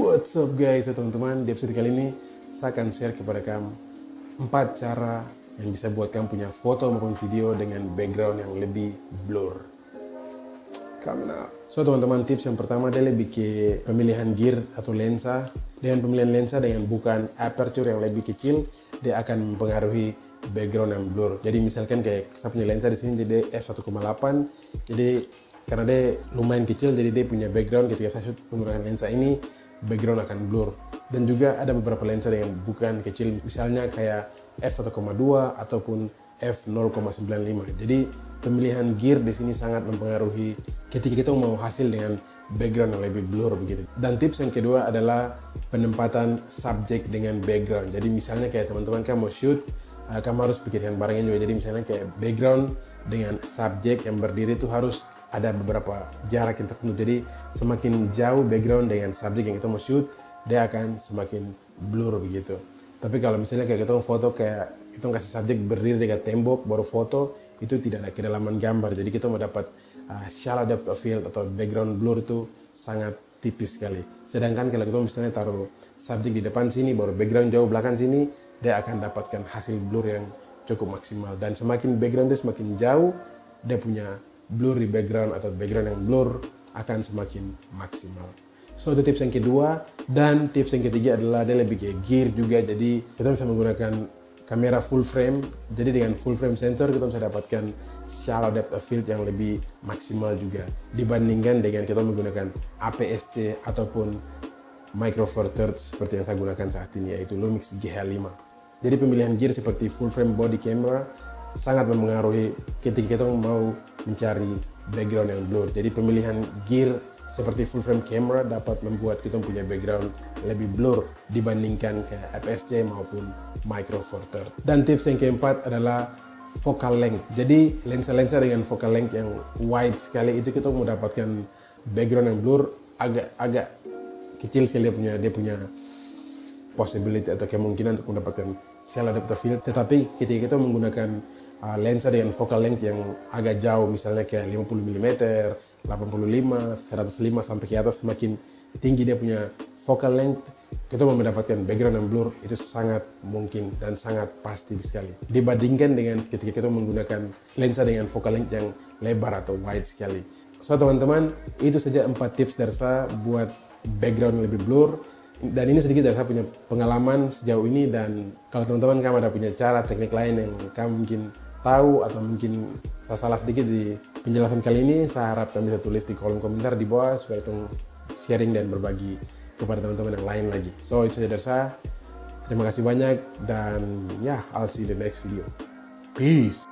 What's up guys, teman-teman. Di episode kali ini saya akan share kepada kamu 4 cara yang bisa buat kamu punya foto maupun video dengan background yang lebih blur. Coming up. So teman-teman, tips yang pertama adalah bikin pemilihan gear atau lensa. Dengan pemilihan lensa dengan bukan aperture yang lebih kecil, dia akan mempengaruhi background yang blur. Jadi misalkan kayak saya punya lensa di sini jadi f1.8, jadi karena dia lumayan kecil, jadi dia punya background ketika saya shoot menggunakan lensa ini, background akan blur. Dan juga ada beberapa lensa dengan bukan kecil, misalnya kayak f1.2 ataupun f0.95. Jadi pemilihan gear di sini sangat mempengaruhi ketika kita mau hasil dengan background yang lebih blur begitu. Dan tips yang kedua adalah penempatan subjek dengan background. Jadi misalnya kayak teman-teman kamu mau shoot, kamu harus pikirkan barangnya juga. Jadi misalnya kayak background dengan subjek yang berdiri itu harus ada beberapa jarak yang tertentu. Jadi semakin jauh background dengan subjek yang kita mau shoot, dia akan semakin blur begitu. Tapi kalau misalnya kayak kita mau foto kayak kita kasih subjek berdiri dekat tembok baru foto, itu tidak ada kedalaman gambar. Jadi kita mau dapat shallow depth of field atau background blur itu sangat tipis sekali. Sedangkan kalau kita misalnya taruh subjek di depan sini baru background jauh belakang sini, dia akan dapatkan hasil blur yang cukup maksimal. Dan semakin background dia semakin jauh, dia punya blurry background atau background yang blur akan semakin maksimal. So itu tips yang kedua. Dan tips yang ketiga adalah dia lebih kayak gear juga. Jadi kita bisa menggunakan kamera full frame. Jadi dengan full frame sensor kita bisa dapatkan shallow depth of field yang lebih maksimal juga dibandingkan dengan kita menggunakan APS-C ataupun Micro Four Thirds seperti yang saya gunakan saat ini, yaitu Lumix GH5. Jadi pemilihan gear seperti full frame body camera sangat mempengaruhi ketika kita mau mencari background yang blur. Jadi pemilihan gear seperti full frame camera dapat membuat kita punya background lebih blur dibandingkan kayak APS-C maupun Micro Four Thirds. Dan tips yang keempat adalah focal length. Jadi lensa-lensa dengan focal length yang wide sekali itu kita mau dapatkan background yang blur agak kecil sekali dia punya possibility atau kemungkinan untuk mendapatkan shallow depth of field. Tetapi ketika kita menggunakan lensa dengan focal length yang agak jauh, misalnya kayak 50 mm, 85, 105 sampai ke atas, semakin tinggi dia punya focal length, kita mau mendapatkan background yang blur itu sangat mungkin dan sangat pasti sekali. Dibandingkan dengan ketika kita menggunakan lensa dengan focal length yang lebar atau wide sekali. So teman-teman, itu saja 4 tips dari saya buat background lebih blur. Dan ini sedikit dari saya punya pengalaman sejauh ini, dan kalau teman-teman kamu ada punya cara teknik lain yang kamu mungkin tahu atau mungkin saya salah sedikit di penjelasan kali ini, saya harap kamu bisa tulis di kolom komentar di bawah supaya itu sharing dan berbagi kepada teman-teman yang lain lagi. So itu saja dari saya. Terima kasih banyak dan I'll see you in the next video. Peace.